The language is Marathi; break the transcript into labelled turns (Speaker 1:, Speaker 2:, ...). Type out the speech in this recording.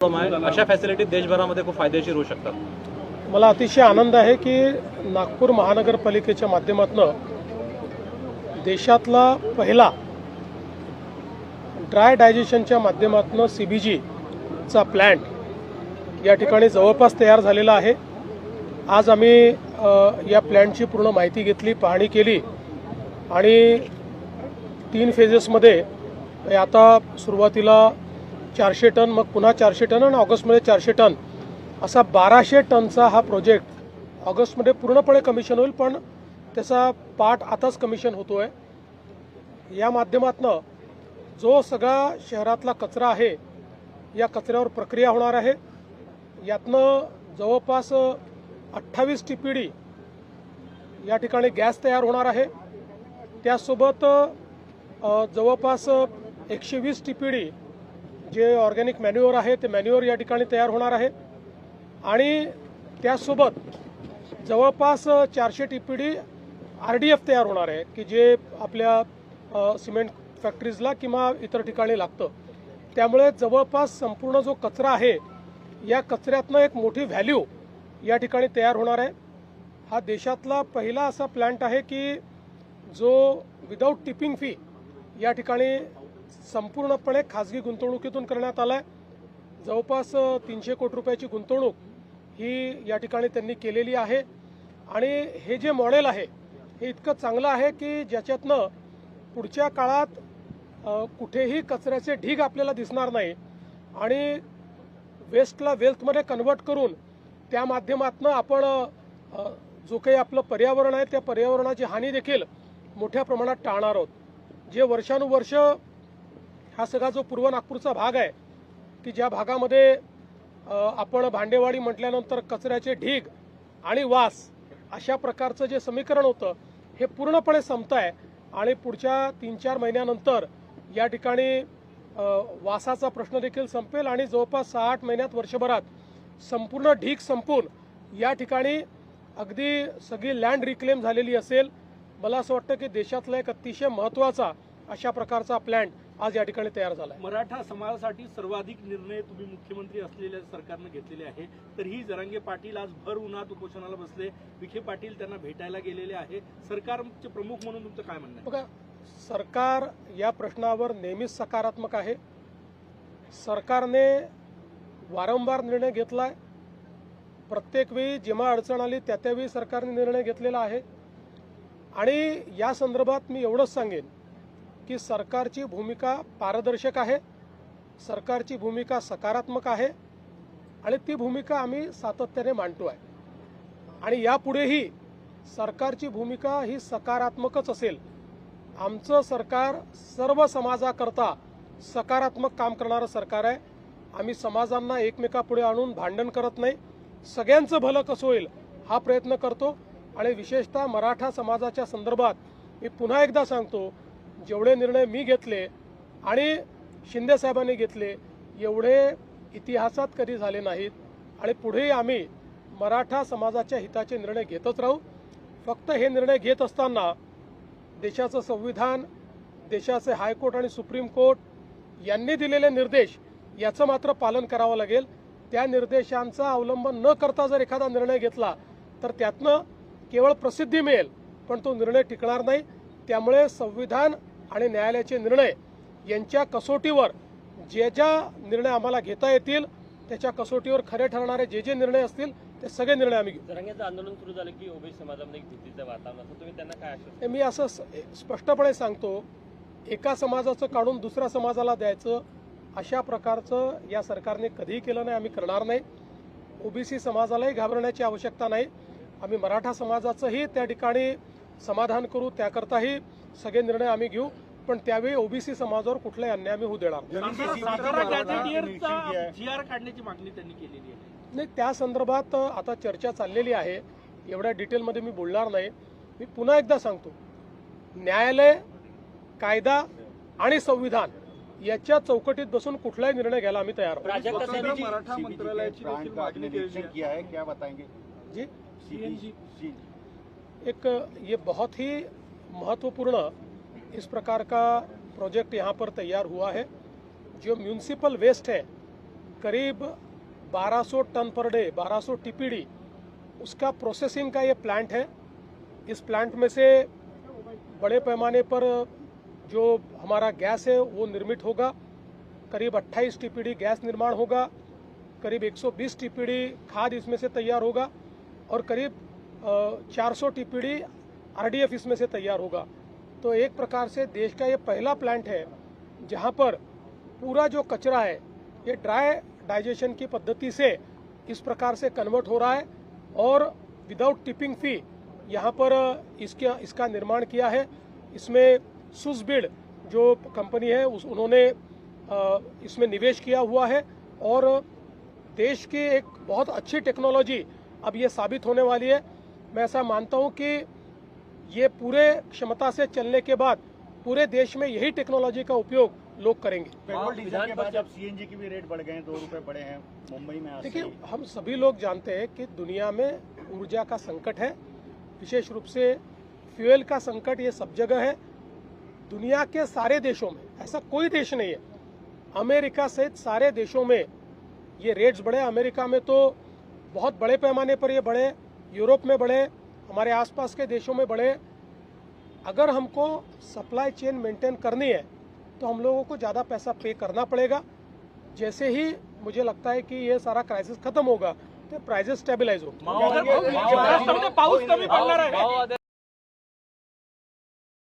Speaker 1: अशा फॅसिलिटी देशभरामध्ये खूप फायदेशीर होऊ शकतात।
Speaker 2: मला अतिशय आनंद आहे की नागपूर महानगरपालिकेच्या माध्यमातून देशातला पहिला ड्राय डायजेशनच्या माध्यमातून CBG चा प्लॅन्ट या ठिकाणी जवळपास तयार झालेला आहे। आज आम्ही या प्लॅन्टची पूर्ण माहिती घेतली, पाहणी केली आणि 3 फेजेसमध्ये आता सुरुवातीला 400 टन, मग पुन्हा 400 टन आणि ऑगस्टमध्ये 400 टन असा 1200 टनचा हा प्रोजेक्ट ऑगस्टमध्ये पूर्णपणे कमिशन होईल, पण त्याचा पार्ट आताच कमिशन होतोय। या माध्यमातून जो सगळा शहरातला कचरा आहे या कचऱ्यावर प्रक्रिया होणार आहे। यातनं जवळपास 28 TPD या ठिकाणी गॅस तयार होणार आहे। त्यासोबत जवळपास 120 TPD जे ऑर्गॅनिक मॅन्युअर आहे ते मॅन्युअर या ठिकाणी तयार होणार आहे आणि त्यासोबत जवळपास 400 TPD RDF तयार होणार आहे की जे आपल्या सिमेंट फॅक्टरीजला किंवा इतर ठिकाणी लागतं। त्यामुळे जवळपास संपूर्ण जो कचरा आहे या कचऱ्यातनं एक मोठी व्हॅल्यू या ठिकाणी तयार होणार आहे। हा देशातला पहिला असा प्लॅन्ट आहे की जो विदाऊट टिपिंग फी या ठिकाणी संपूर्णपणे खाजगी गुंतवणुकीतून करण्यात आला आहे। जवळपास 300 कोटी रुपयाची गुंतवणूक ही या ठिकाणी त्यांनी केलेली आहे आणि हे जे मॉडेल आहे हे इतकं चांगलं आहे की ज्याच्यातनं पुढच्या काळात कुठेही कचऱ्याचे ढीग आपल्याला दिसणार नाही आणि वेस्टला वेल्थमध्ये कन्वर्ट करून त्या माध्यमातून आपण जो काही आपलं पर्यावरण आहे त्या पर्यावरणाची हानी देखील मोठ्या प्रमाणात टाळणार आहोत। जे वर्षानुवर्ष हा सगळा जो पूर्व नागपूरचा भाग आहे की ज्या भागामध्ये आपण भांडेवाडी म्हटल्यानंतर कचऱ्याचे ढीग आणि वास अशा प्रकारचं जे समीकरण होतं हे पूर्णपणे संपत आहे आणि पुढच्या 3-4 महिन्यानंतर या ठिकाणी वासाचा प्रश्न देखील संपेल आणि जवळपास 6-8 महिन्यात वर्षभरात संपूर्ण ढीग संपून या ठिकाणी अगदी सगळी लँड रिक्लेम झालेली असेल। मला असं वाटतं की देशातला एक अतिशय महत्त्वाचा अशा प्रकारचा प्लॅन्ट आज या ठिकाणी तयार झाला आहे।
Speaker 3: मराठा समाजासाठी सर्वाधिक निर्णय तुम्ही मुख्यमंत्री असलेल्या सरकारने घेतलेले आहे, तर ही जरांगे पाटील आज भर उन्हात उपोषणाला बसले, विखे पाटील त्यांना भेटायला गेलेले आहे। सरकारचे प्रमुख म्हणून तुमचं काय म्हणणं आहे?
Speaker 2: बघा, सरकार या प्रश्नावर नेहमीच सकारात्मक आहे। सरकारने वारंवार निर्णय घेतलाय, प्रत्येक वेळी जेव्हा अडचण आली त्यावेळी सरकारने निर्णय घेतलेला आहे आणि या संदर्भात मी एवढंच सांगेन की सरकारची भूमिका पारदर्शक आहे, सरकारची भूमिका सकारात्मक आहे आणि ती भूमिका आम्ही सातत्याने मांडतो आहे आणि यापुढेही सरकारची भूमिका ही सकारात्मकच असेल। आमचं सरकार सर्व समाजाकरता सकारात्मक काम करणारं सरकार आहे। आम्ही समाजांना एकमेकापुढे आणून भांडण करत नाही, सगळ्यांचं भलं कसं होईल हा प्रयत्न करतो आणि विशेषतः मराठा समाजाच्या संदर्भात मी पुन्हा एकदा सांगतो, जेवढे निर्णय मी घेतले आणि शिंदे साहेबांनी घेतले एवढे इतिहासात कधी झाले नाहीत आणि पुढेही आम्ही मराठा समाजाच्या हिताचे निर्णय घेतच राहू। फक्त हे निर्णय घेत असताना देशाचं संविधान, देशाचे हायकोर्ट आणि सुप्रीम कोर्ट यांनी दिलेले निर्देश याचं मात्र पालन करावं लागेल। त्या निर्देशांचा अवलंब न करता जर एखादा निर्णय घेतला तर त्यातनं केवळ प्रसिद्धी मिळेल पण तो निर्णय टिकणार नाही। त्यामुळे संविधान आणि न्यायालयाचे निर्णय यांच्या कसोटीवर जे निर्णय आम्हाला घेता येतील त्याच्या कसोटीवर खरे ठरणारे जे निर्णय असतील ते सगळे निर्णय आम्ही घेऊ।
Speaker 4: जरांगेचं आंदोलन सुरू झालं की ओबीसी समाजामध्ये एक भीतीचं वातावरण असतं, तुम्ही त्यांना काय आश्वासन?
Speaker 2: मी असं स्पष्टपणे सांगतो, एका समाजाचं काढून दुसऱ्या समाजाला द्यायचं अशा प्रकारचं या सरकारने कधीही केलं नाही, आम्ही करणार नाही। ओबीसी समाजालाही घाबरण्याची आवश्यकता नाही, आम्ही मराठा समाजाचंही त्या ठिकाणी समाधान करू, त्याकरताही सगळे निर्णय आम्ही घेऊ, पण त्यावेळी ओबीसी समाजावर कुठलाही अन्याय आम्ही होऊ देणार
Speaker 3: GR काढण्याची मागणी त्यांनी केलेली आहे।
Speaker 2: नाही, त्या संदर्भात आता चर्चा चाललेली आहे, एवढ्या डिटेलमध्ये मी बोलणार नाही। मी पुन्हा एकदा सांगतो, न्यायालय, कायदा आणि संविधान याच्या चौकटीत बसून कुठलाही निर्णय घ्यायला आम्ही तयार आहोत।
Speaker 5: मराठा मंत्रालयाची देखील मागणी केली आहे, क्या बताएंगे
Speaker 2: जी?
Speaker 5: CNG
Speaker 2: एक ये बहुत ही महत्वपूर्ण इस प्रकार का प्रोजेक्ट यहाँ पर तैयार हुआ है। जो म्यूनिसिपल वेस्ट है करीब 1200 टन पर डे 1200 टीपीडी उसका प्रोसेसिंग का ये प्लांट है। इस प्लांट में से बड़े पैमाने पर जो हमारा गैस है वो निर्मित होगा। करीब 28 टीपीडी गैस निर्माण होगा, करीब 120 टीपीडी खाद इसमें से तैयार होगा और करीब 400 टीपीडी आरडीएफ इसमें से तैयार होगा। तो एक प्रकार से देश का ये पहला प्लांट है जहां पर पूरा जो कचरा है ये ड्राई डाइजेशन की पद्धति से इस प्रकार से कन्वर्ट हो रहा है और विदाउट टिपिंग फी यहाँ पर इसका निर्माण किया है। इसमें सुसबिड जो कंपनी है उन्होंने इसमें निवेश किया हुआ है और देश की एक बहुत अच्छी टेक्नोलॉजी अब ये साबित होने वाली है। मैं ऐसा मानता हूँ कि ये पूरे क्षमता से चलने के बाद पूरे देश में यही टेक्नोलॉजी का उपयोग लोग करेंगे।
Speaker 5: पेट्रोल डीजल के बाद अब सीएनजी के भी रेट बढ़ गए हैं, 2 रुपए बढ़े हैं मुंबई में। आज
Speaker 2: देखिए, हम सभी लोग जानते हैं कि दुनिया में ऊर्जा का संकट है, विशेष रूप से फ्यूल का संकट ये सब जगह है। दुनिया के सारे देशों में, ऐसा कोई देश नहीं है, अमेरिका सहित सारे देशों में ये रेट्स बढ़े। अमेरिका में तो बहुत बड़े पैमाने पर ये बढ़े, यूरोप में बढ़े, हमारे आसपास के देशों में बढ़े। अगर हमको सप्लाई चेन मेंटेन करनी है तो हम लोगों को ज़्यादा पैसा पे करना पड़ेगा। जैसे ही मुझे लगता है कि ये सारा क्राइसिस खत्म होगा तो प्राइसेस स्टेबलाइज होगा।
Speaker 3: महाराष्ट्रामध्ये पाऊस कमी पडणार आहे।